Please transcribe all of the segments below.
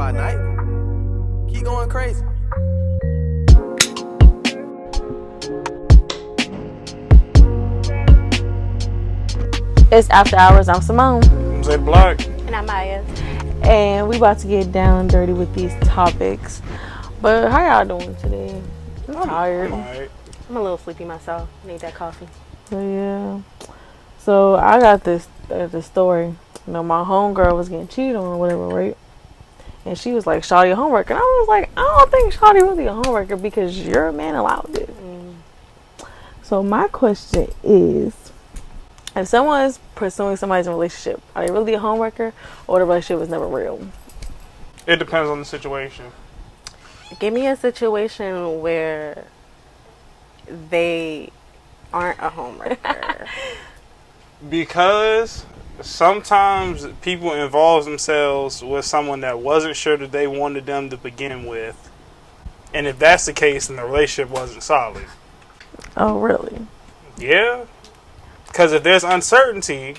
by night. Keep going crazy. It's After Hours. I'm Simone. I'm Zay Black. And I'm Maya. And we about to get down and dirty with these topics. But how y'all doing today? I'm tired. Alright. I'm a little sleepy myself. Need that coffee. So yeah. So I got this story. You know, my homegirl was getting cheated on or whatever, right? And she was like, "Shawty, a homeworker." And I was like, I don't think Shawty really a homeworker because your man allowed it. So my question is, if someone is pursuing somebody's relationship, are they really a homeworker or the relationship was never real? It depends on the situation. Give me a situation where they aren't a homewrecker. Because sometimes people involve themselves with someone that wasn't sure that they wanted them to begin with. And if that's the case, then the relationship wasn't solid. Oh, really? Yeah. Because if there's uncertainty,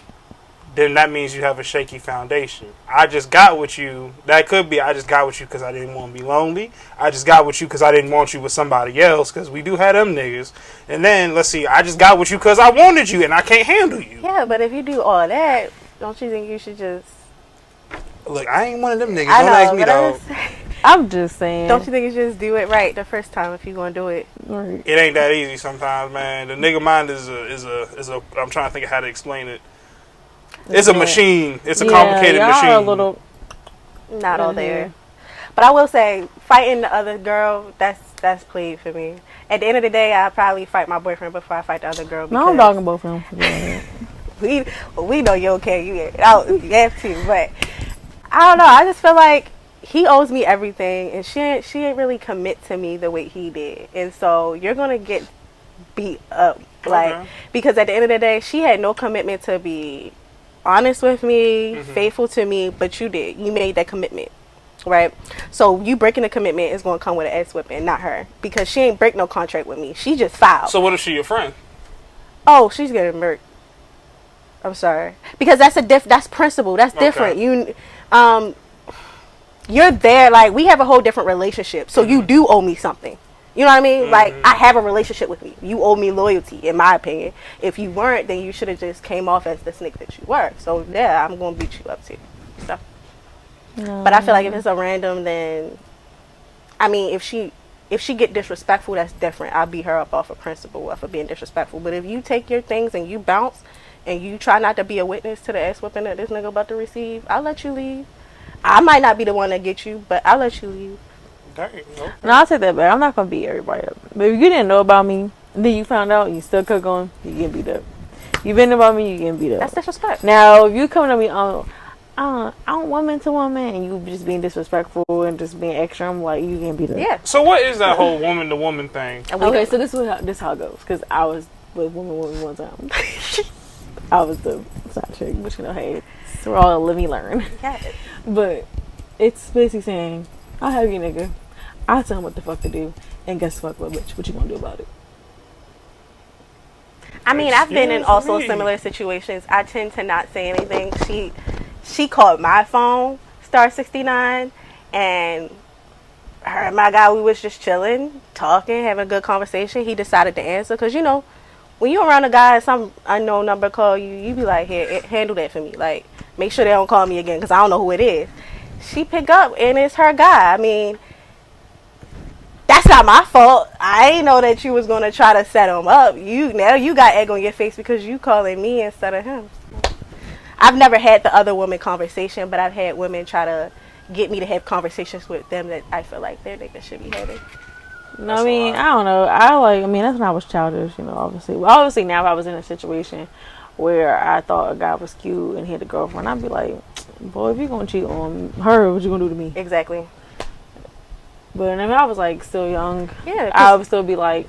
then that means you have a shaky foundation. I just got with you. That could be I just got with you because I didn't want to be lonely. I just got with you because I didn't want you with somebody else, because we do have them niggas. And then, let's see, I just got with you because I wanted you and I can't handle you. Yeah, but if you do all that, don't you think you should just... Look, I ain't one of them niggas. I Don't know, ask me, but dog. I'm just saying. Don't you think you should just do it right the first time if you're going to do it? Right. It ain't that easy sometimes, man. The nigga mind is a. I'm trying to think of how to explain it. It's a machine. It's a complicated y'all machine. Are a little Not all there. But I will say, fighting the other girl, that's played for me. At the end of the day, I'd probably fight my boyfriend before I fight the other girl. No, I'm dogging both of them. we know you're okay. You have to, but I don't know. I just feel like he owes me everything, and she ain't really commit to me the way he did, and so you're gonna get beat up, because at the end of the day, she had no commitment to be honest with me, faithful to me, but you did. You made that commitment, right? So you breaking the commitment is gonna come with an ass whipping, not her, because she ain't break no contract with me. She just filed. So what if she your friend? Oh, she's getting murked. I'm sorry, because that's principle. That's different. You're there, like, we have a whole different relationship, so you do owe me something. You know what I mean? Like, I have a relationship with you. You owe me loyalty, in my opinion. If you weren't, then you should have just came off as the snake that you were. So yeah, I'm gonna beat you up too. So, but I feel like if it's a random, then I mean, if she get disrespectful, that's different. I'll beat her up off of principle for being disrespectful. But if you take your things and you bounce and you try not to be a witness to the ass whipping that this nigga about to receive, I'll let you leave. I might not be the one that get you, but I'll let you leave. Dang, okay. No, I'll take that back. I'm not gonna beat everybody up. But if you didn't know about me, and then you found out, and you still kept going, you getting beat up. You been about me, you getting beat up. That's disrespect. Now, if you coming to me, I don't woman to woman, and you just being disrespectful and just being extra, I'm like, you getting beat up. Yeah. So what is that whole woman to woman thing? Okay, so this how it goes. Because I was with woman one time. I was the side chick, but hey, so we're all live and learn. Yeah. But it's basically saying, I have you nigga, I tell him what the fuck to do, and guess what, bitch, what you gonna do about it? I mean, I've been in also similar situations. I tend to not say anything. She called my phone, *69, and her and my guy, we was just chilling, talking, having a good conversation. He decided to answer, because, you know, when you around a guy, some unknown number call you, you be like, here, handle that for me. Like, make sure they don't call me again, because I don't know who it is. She pick up, and it's her guy. I mean, that's not my fault. I ain't know that you was going to try to set him up. Now you got egg on your face because you calling me instead of him. I've never had the other woman conversation, but I've had women try to get me to have conversations with them that I feel like their niggas should be having. No, I mean, I don't know. I mean, that's when I was childish, you know, obviously. Well, obviously, now if I was in a situation where I thought a guy was cute and he had a girlfriend, I'd be like, boy, if you're going to cheat on her, what you going to do to me? Exactly. But I mean, I was, like, still young. Yeah. I would still be like,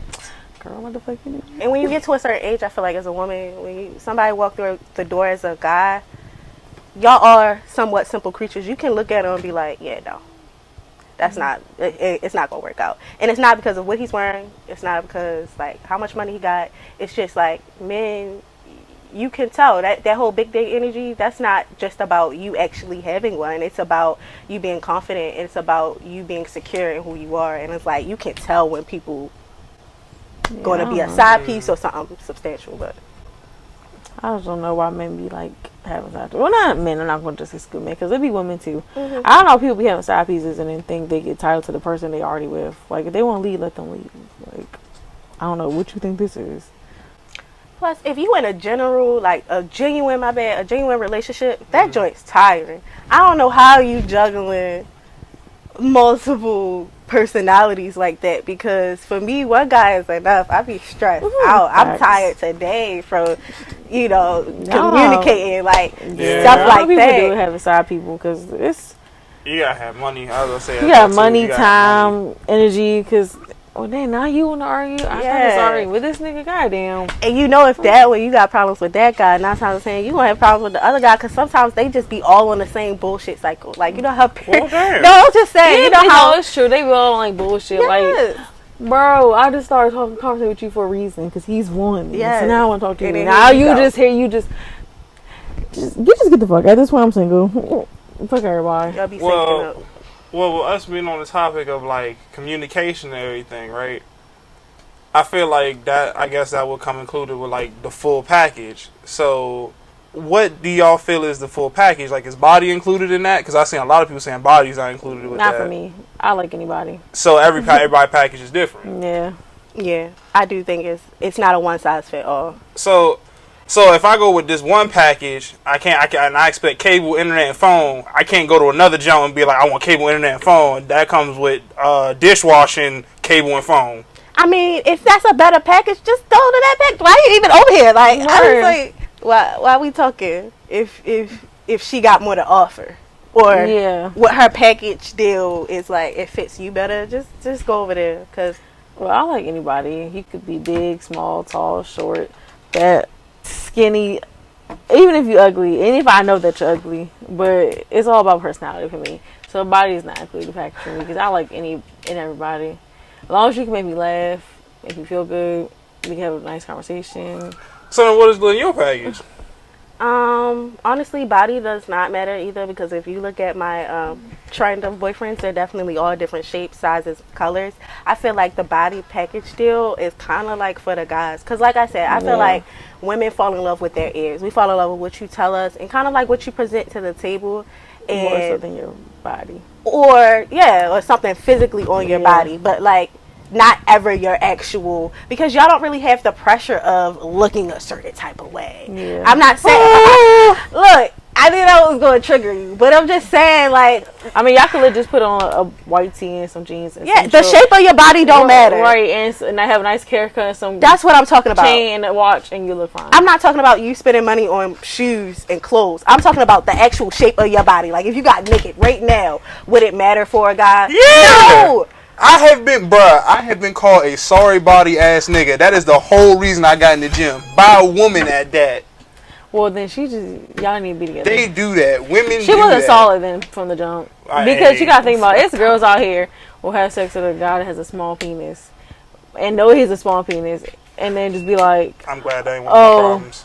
girl, what the fuck you doing? And when you get to a certain age, I feel like as a woman, when somebody walk through the door as a guy, y'all are somewhat simple creatures. You can look at him and be like, yeah, no. That's not, it's not going to work out. And it's not because of what he's wearing. It's not because, like, how much money he got. It's just, like, men, you can tell that whole big dick energy, that's not just about you actually having one. It's about you being confident. It's about you being secure in who you are. And it's like, you can tell when people going to be a side piece or something substantial. But I just don't know why men be like having side pieces. Well, not men. I'm not going to just exclude men because it be women too. I don't know if people be having side pieces and then think they get titled to the person they already with. Like, if they want to leave, let them leave. Like, I don't know what you think this is. plus, if you in a genuine relationship, that joint's tiring. I don't know how you juggling multiple personalities like that, because for me, one guy is enough. I be stressed out. I'm tired today from, communicating stuff like that. People do have side people because it's. You gotta have money. I was gonna say you got money, time, energy. Because then now you want to argue. I started arguing with this nigga. Goddamn. And when you got problems with that guy, 9 times out of 10 you gonna have problems with the other guy, because sometimes they just be all on the same bullshit cycle. Like, you know how Well, damn. no, I'm just saying. You know how it's true. They be all like bullshit. Yes. Like, bro, I just started conversation with you for a reason because he's one. Yes. So now I want to talk to you. And then Now here you go. just get the fuck out. At this point, I'm single. Fuck everybody. y'all be syncing up. Well, with us being on the topic of like communication and everything, right? I feel like that. I guess that would come included with like the full package. So, what do y'all feel is the full package? Like, is body included in that? Because I seen a lot of people saying body's not included with Not that. for me. I like anybody. So everybody package is different. Yeah. Yeah, I do think it's not a one size fit all. So if I go with this one package, and I expect cable, internet, and phone. I can't go to another jump and be like, I want cable, internet, and phone. That comes with dishwashing, cable, and phone. I mean, if that's a better package, just throw to that package. Why are you even over here? Like, I was like, why we talking? If she got more to offer, or what her package deal is like, it fits you better. Just go over there, cause. Well, I like anybody. He could be big, small, tall, short, fat, skinny. Even if you're ugly, and if I know that you're ugly, but it's all about personality for me. So body is not included package for me because I like any and everybody. As long as you can make me laugh, make me feel good, we can have a nice conversation. So then what is in your package? Honestly, body does not matter either, because if you look at my trend of boyfriends, they're definitely all different shapes, sizes, colors. I feel like the body package deal is kind of like for the guys, because like I said, I feel like women fall in love with their ears. We fall in love with what you tell us and kind of like what you present to the table, and More so than your body. or something physically on your body, but like not ever your actual, because y'all don't really have the pressure of looking a certain type of way. Yeah. I'm not saying look, I knew that was going to trigger you, but I'm just saying, like, I mean, y'all could just put on a white tee and some jeans. And the shape of your body don't matter, right? And I have a nice haircut and some. That's what I'm talking about. Chain and a watch, and you look fine. I'm not talking about you spending money on shoes and clothes. I'm talking about the actual shape of your body. Like, if you got naked right now, would it matter for a guy? Yeah. No. I have been called a sorry body ass nigga. That is the whole reason I got in the gym. By a woman at that. Well, then y'all need to be together. They do that. Women She do wasn't that. solid then from the jump. Because you gotta think about it. It's girls out here will have sex with a guy that has a small penis and know he's a small penis, and then just be like, I'm glad that ain't one of my problems.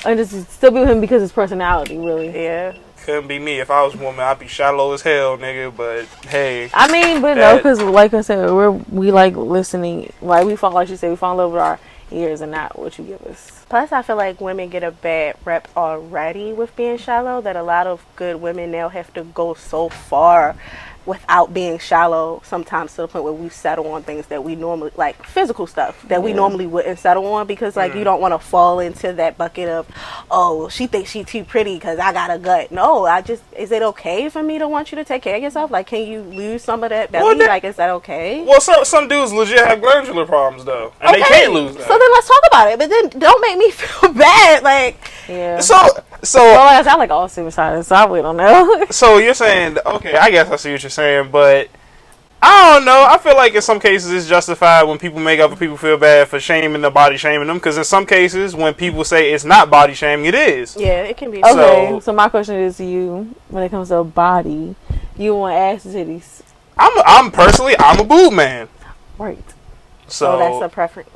And just still be with him because his personality, really. Yeah. Couldn't be me. If I was a woman, I'd be shallow as hell, nigga. But hey, I mean, but no, because like I said, we like listening. Like we fall, like you said, we fall in love with our ears and not what you give us. Plus, I feel like women get a bad rep already with being shallow, that a lot of good women now have to go so far without being shallow, sometimes to the point where we settle on things that we normally, like physical stuff that we normally wouldn't settle on, because like you don't want to fall into that bucket of, oh, she thinks she's too pretty because I got a gut. No, is it okay for me to want you to take care of yourself? Like, can you lose some of that belly? Like, is that okay? Well, some dudes legit have glandular problems though, and they can't lose that. So then let's talk about it, but then don't make me feel bad. Like, Yeah. So Well, I like all suicides, so I really don't know. So you're saying, okay, I guess I see what you're saying, but I don't know. I feel like in some cases it's justified when people make other people feel bad for shaming the body shaming them, because in some cases when people say it's not body shaming, it is. yeah, it can be. Okay, so my question is to you, when it comes to a body, you want ass and titties. I'm personally, I'm a boob man. Right. So that's a preference.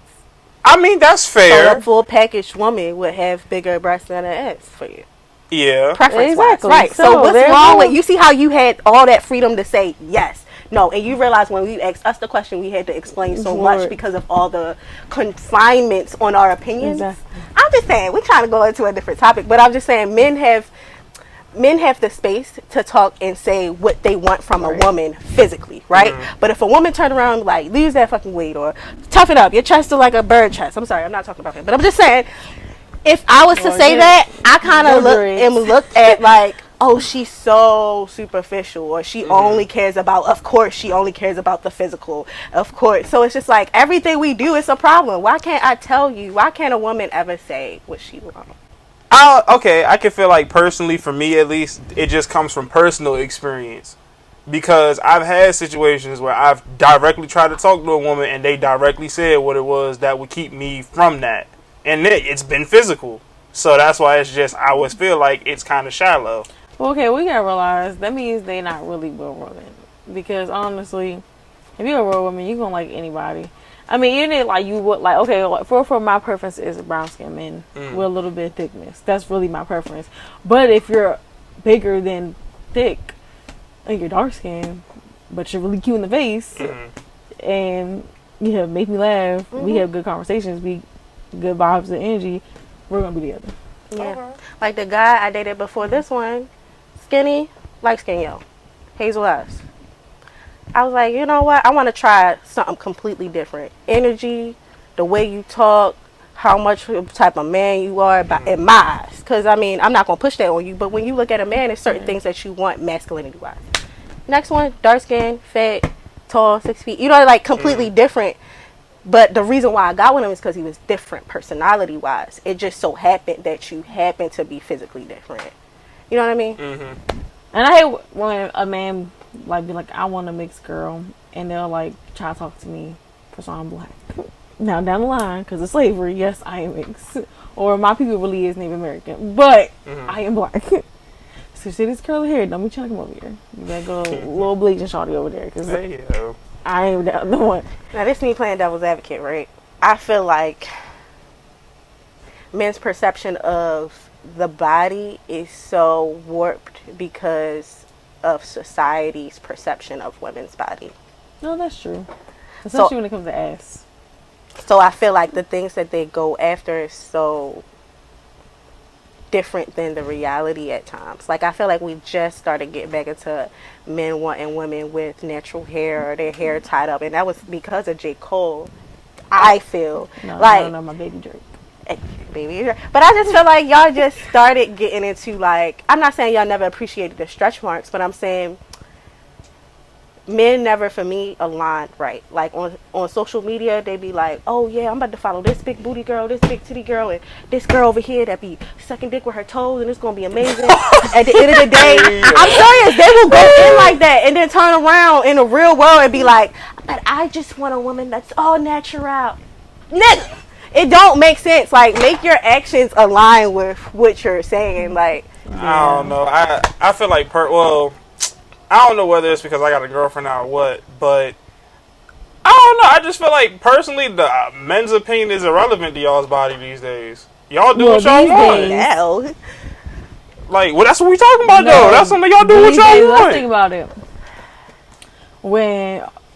I mean, that's So fair. a full packaged woman would have bigger breasts than an ass for you. Yeah. Preference Exactly. wise. Right. So So what's there's wrong no- with, you see how you had all that freedom to say yes, no, and you realize when we asked us the question, we had to explain so much Right. because of all the confinements on our opinions. Exactly. I'm just saying, we're trying to go into a different topic, but I'm just saying men have the space to talk and say what they want from a woman physically, right? But if a woman turned around and be like, lose that fucking weight or toughen up, your chest is like a bird chest. I'm sorry, I'm not talking about him, but I'm just saying, if I was to Or say get that, I kind of dreads. looked at like, oh, she's so superficial, or she only cares about, of course, she only cares about the physical, of course. So it's just like everything we do is a problem. Why can't I tell you? Why can't a woman ever say what she wants? Okay, I can feel like personally, for me at least, it just comes from personal experience. Because I've had situations where I've directly tried to talk to a woman and they directly said what it was that would keep me from that. And it's been physical. So that's why it's just, I always feel like it's kind of shallow. Well, okay, we gotta realize that means they not really real women. Because honestly, if you're a real woman, you gonna like anybody. I mean, even if like you would like, okay, like, for my preference is brown skin men with a little bit of thickness. That's really my preference. But if you're bigger than thick and you're dark skinned, but you're really cute in the face, and you have make me laugh, we have good conversations, we good vibes and energy, we're gonna be together. Yeah. Like the guy I dated before this one, skinny, light skin, yo, hazel eyes. I was like, you know what? I want to try something completely different. Energy, the way you talk, how much type of man you are in my eyes. Because, I mean, I'm not going to push that on you, but when you look at a man, there's certain things that you want masculinity-wise. Next one, dark skin, fat, tall, 6 feet. You know, like completely different. But the reason why I got with him is because he was different personality-wise. It just so happened that you happen to be physically different. You know what I mean? And I hate when a man like be like, I want a mixed girl, and they'll like try to talk to me for so I'm black. Now down the line, because of slavery, yes, I am mixed, or my people really is Native American, but I am black. So see this curly hair, don't be trying to come over here. You better go a little bleaching shawty over there, because I ain't down the one. Now, this me playing devil's advocate, right? I feel like men's perception of the body is so warped because of society's perception of women's body. No, that's true. Especially when it comes to ass. So I feel like the things that they go after is so different than the reality at times. Like, I feel like we just started getting back into men wanting women with natural hair or their hair tied up, and that was because of J. Cole. I feel No, like no, my baby Drake. baby, but I just feel like y'all just started getting into, like, I'm not saying y'all never appreciated the stretch marks, but I'm saying men never, for me, aligned right. Like on social media, they be like, oh yeah, I'm about to follow this big booty girl, this big titty girl, and this girl over here that be sucking dick with her toes, and it's gonna be amazing. At the end of the day, I'm serious, they will go in like that and then turn around in the real world and be like, but I just want a woman that's all natural. Nigga, it don't make sense. Like, make your actions align with what you're saying. Like, I don't know. I feel like I don't know whether it's because I got a girlfriend now or what, but I don't know. I just feel like personally, the men's opinion is irrelevant to y'all's body these days. Y'all do what y'all these want. days- hell. Like, well, that's what we talking about, No, though. That's something y'all do what these y'all days, want. Let's think about it.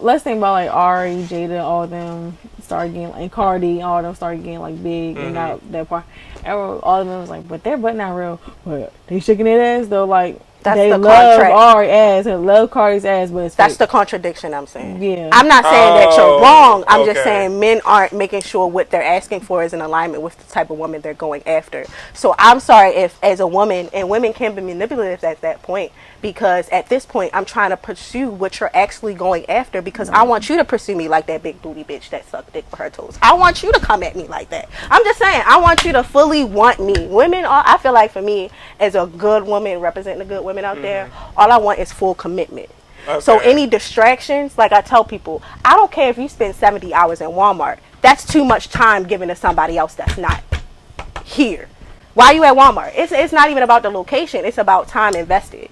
Let's think about like Ari, Jada, all of them started getting, and Cardi, all of them started getting like big, and now that part, all of them was like, but their butt not real, but they shaking their ass though, like That's they the love contract. Ari ass and love Cardi's ass, but it's That's fake. the contradiction I'm saying. Yeah. I'm not saying that you're wrong. I'm just okay. saying men aren't making sure what they're asking for is in alignment with the type of woman they're going after. So I'm sorry if, as a woman, and women can be manipulative at that point, because at this point I'm trying to pursue what you're actually going after, because I want you to pursue me like that big booty bitch that sucked dick with her toes. I want you to come at me like that. I'm just saying, I want you to fully want me. Women are, I feel like for me, as a good woman representing the good women out there, all I want is full commitment. So Okay. any distractions, like I tell people, I don't care if you spend 70 hours in Walmart. That's too much time given to somebody else that's not here. Why are you at Walmart? It's not even about the location. It's about time invested.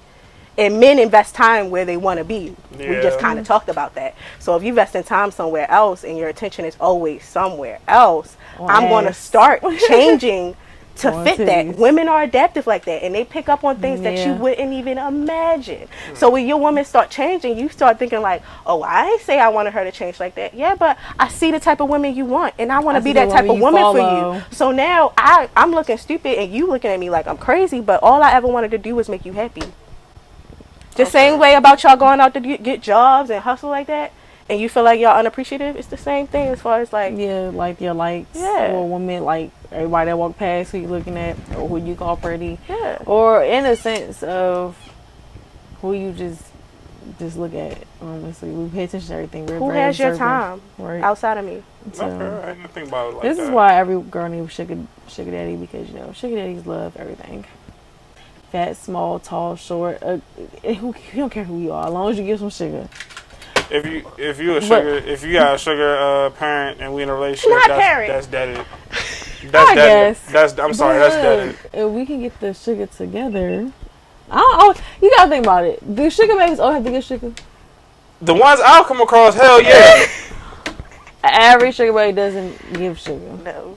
And men invest time where they want to be. We just Yeah. kind of talked about that. So if you invest in time somewhere else and your attention is always somewhere else, I'm going to ass. start changing to On fit that. titties. Women are adaptive like that, and they pick up on things that you Yeah. wouldn't even imagine. So when your woman start changing, you start thinking like, oh, I ain't say I wanted her to change like that. Yeah, but I see the type of women you want, and I want to I be see that the type of woman you woman for follow. you. So now I'm looking stupid, and you looking at me like I'm crazy, but all I ever wanted to do was make you happy. The same way about y'all going out to get jobs and hustle like that, and you feel like y'all unappreciative, it's the same thing as far as like, Yeah, like your likes. Yeah. Or women, like everybody that walk past who you looking at, or who you call pretty. yeah. Or in a sense of who you just look at. Honestly, we pay attention to everything. We're Who very has your observant, time right? outside of me? Okay, I didn't think about it like This that. is why every girl needs sugar daddy, because sugar daddies love everything. Fat, small, tall, short. He don't care who you are, as long as you give some sugar. If you got a sugar parent and we in a relationship, Not parent. that's deaded. I That's deaded. guess. I'm sorry, that's But deaded. if we can get the sugar together, I don't. Oh, you gotta think about it. Do sugar babies all have to get sugar? The ones I've come across, hell yeah. Every sugar baby doesn't give sugar. No.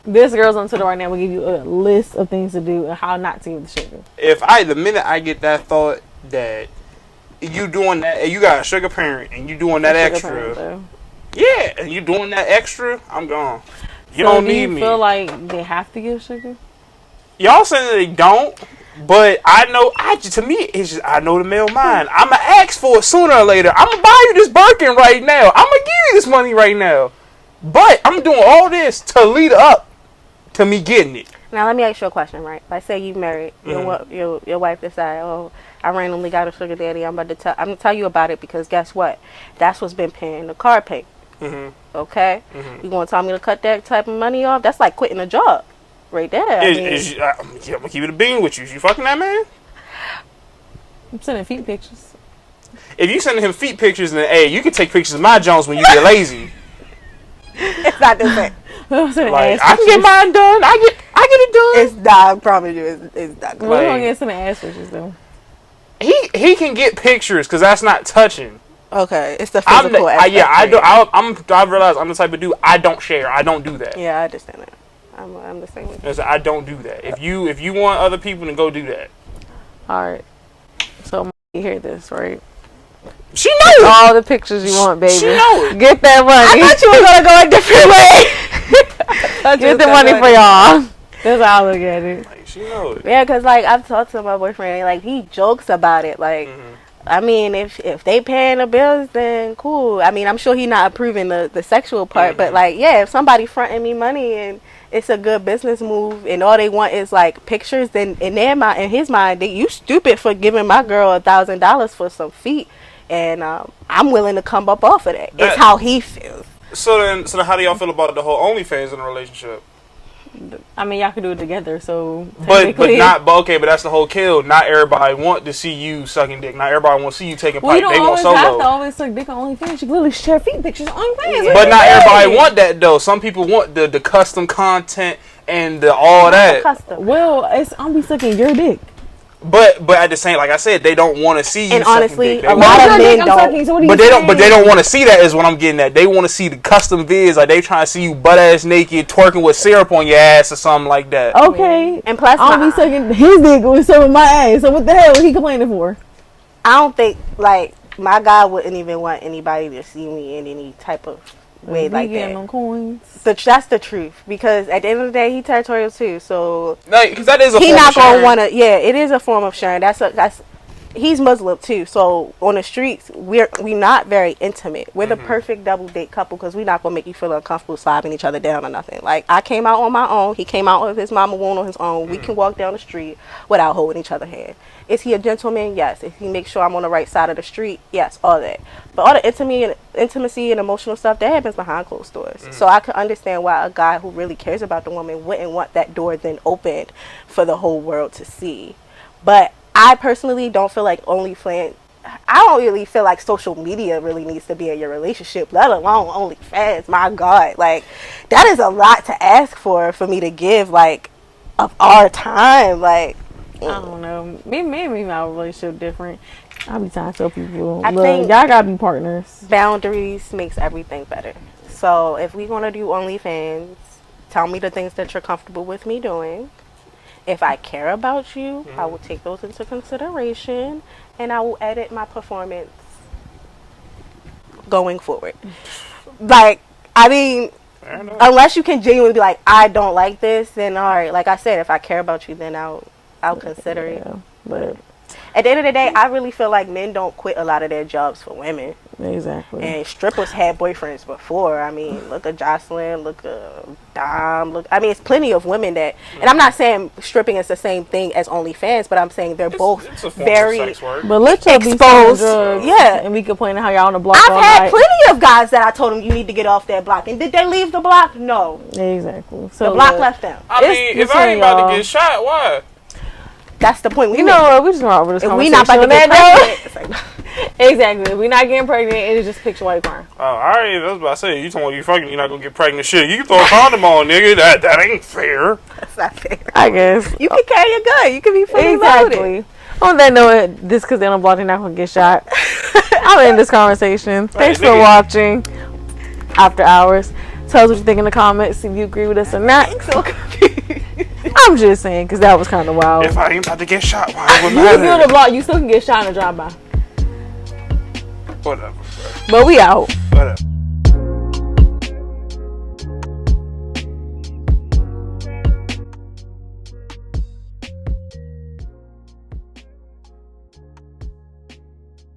This girl's on Twitter right now will give you a list of things to do and how not to give the sugar. The minute I get that thought that you doing that, you got a sugar parent and you doing that Sugar extra, parent, though. yeah, and you doing that extra, I'm gone. You So don't do need you me. feel like they have to give sugar? Y'all saying that they don't, but I know. To me, it's just I know the male mind. I'ma ask for it sooner or later. I'ma buy you this Birkin right now. I'ma give you this money right now. But I'm doing all this to lead up to me getting it. Now let me ask you a question, right? Like, say you married, your wife decide, oh, I randomly got a sugar daddy. I'm gonna tell you about it because guess what? That's what's been paying the car payment. Okay, you gonna tell me to cut that type of money off? That's like quitting a job, right there. I'm gonna keep it a bean with you. You fucking that man? I'm sending feet pictures. If you sending him feet pictures, then hey, you can take pictures of my Jones when you get lazy. it's not the same. I'm sending Like ass I can get pictures. mine done. I get it done. It's not. I promise you, it's not. We're like- gonna get some ass pictures though. He can get pictures because that's not touching. Okay, it's the I'm physical. I realize I'm the type of dude I don't share. I don't do that. Yeah, I understand that. I'm the same way. I don't do that. If you want other people, then go do that. All right. So you hear this, right? She knows. All the pictures you want, baby. She know it. Get that money. I thought you were gonna go a different way. Get the money for y'all. That's how I look at it. Like, she knows it. Yeah, cause like I've talked to my boyfriend, and, like he jokes about it. Like, I mean, if they paying the bills, then cool. I mean, I'm sure he not approving the sexual part, but like, yeah, if somebody fronting me money and it's a good business move, and all they want is like pictures, then in his mind, you stupid for giving my girl $1,000 for some feet, and I'm willing to come up off of that. It's how he feels. So then, how do y'all feel about the whole OnlyFans in a relationship? I mean, y'all can do it together, so. But technically- that's the whole kill. Not everybody want to see you sucking dick. Not everybody want to see you taking Well, you pipe. don't They want always have to solo. always suck dick on OnlyFans. You can literally share feet pictures on OnlyFans. But not everybody want that though. Some people want the custom content and all that. Custom. Well, I'm be sucking your dick. But at the same, like I said, they don't want to see you. And sucking honestly, dick. They a want- lot of Your dick, men I'm don't. sucking, so what are But you they saying? don't want to see that is what I'm getting at. They want to see the custom vids, like they trying to see you butt ass naked twerking with syrup on your ass or something like that. Okay. And plus, I don't be sucking his dick with some of my ass. So what the hell is he complaining for? I don't think like my guy wouldn't even want anybody to see me in any type of way like He getting that. them coins. That's the truth, because at the end of the day, he territorial too. So Like, because that is a he form not of gonna sharing. want to. Yeah, it is a form of sharing. That's he's Muslim too. So on the streets, we not very intimate. We're the perfect double date couple because we're not gonna make you feel uncomfortable slobbing each other down or nothing. Like I came out on my own. He came out with his mama wound on his own. We can walk down the street without holding each other's hand. Is he a gentleman? Yes. If he makes sure I'm on the right side of the street? Yes. All that. But all the intimacy and emotional stuff that happens behind closed doors. So I could understand why a guy who really cares about the woman wouldn't want that door then opened for the whole world to see. But I personally don't feel like OnlyFans. I don't really feel like social media really needs to be in your relationship, let alone OnlyFans. My God, like that is a lot to ask for me to give, like, of our time. Like, don't know. Me and my relationship different. I be trying to tell people, I look, think- y'all gotta be partners. Boundaries makes everything better. So if we're gonna do OnlyFans, tell me the things that you're comfortable with me doing. If I care about you, I will take those into consideration, and I will edit my performance going forward. Like, I mean, Fair enough. unless you can genuinely be like, I don't like this, then all right. Like I said, if I care about you, then I'll consider it. Yeah, but At the end of the day, I really feel like men don't quit a lot of their jobs for women. exactly. And strippers had boyfriends before. I mean, look at Jocelyn, look at Dom, I mean, it's plenty of women that, and I'm not saying stripping is the same thing as OnlyFans, but I'm saying they're both It's a form very. of sex work. But let's be exposed. selling drugs, Yeah. and we complaining how y'all on the block all I've had night. plenty of guys that I told them you need to get off that block, and did they leave the block? No, Exactly. the So block look, left them. I It's mean, if between I ain't about y'all. to get shot, why? That's the point. We You make. know what? We just gonna over this If conversation. we not about to on get that pregnant, it's like, note. Exactly. If we not getting pregnant, it is just picture white crime. Oh, all right. I was about to say, you talking about you fucking, you're not gonna get pregnant. Shit, you can throw a condom on, nigga. That ain't fair. that's not fair. I guess. You can carry a gun. You can be fully loaded. Exactly. On that note, this because they're on the block, they're not gonna get shot. I'll end this conversation. Thanks for nigga. watching After Hours. Tell us what you think in the comments if you agree with us or not. So confused. I'm just saying because that was kind of wild. If I ain't about to get shot, why would You can be on the matter? block, you still can get shot in a drive-by. Whatever, But we out. bro. Whatever.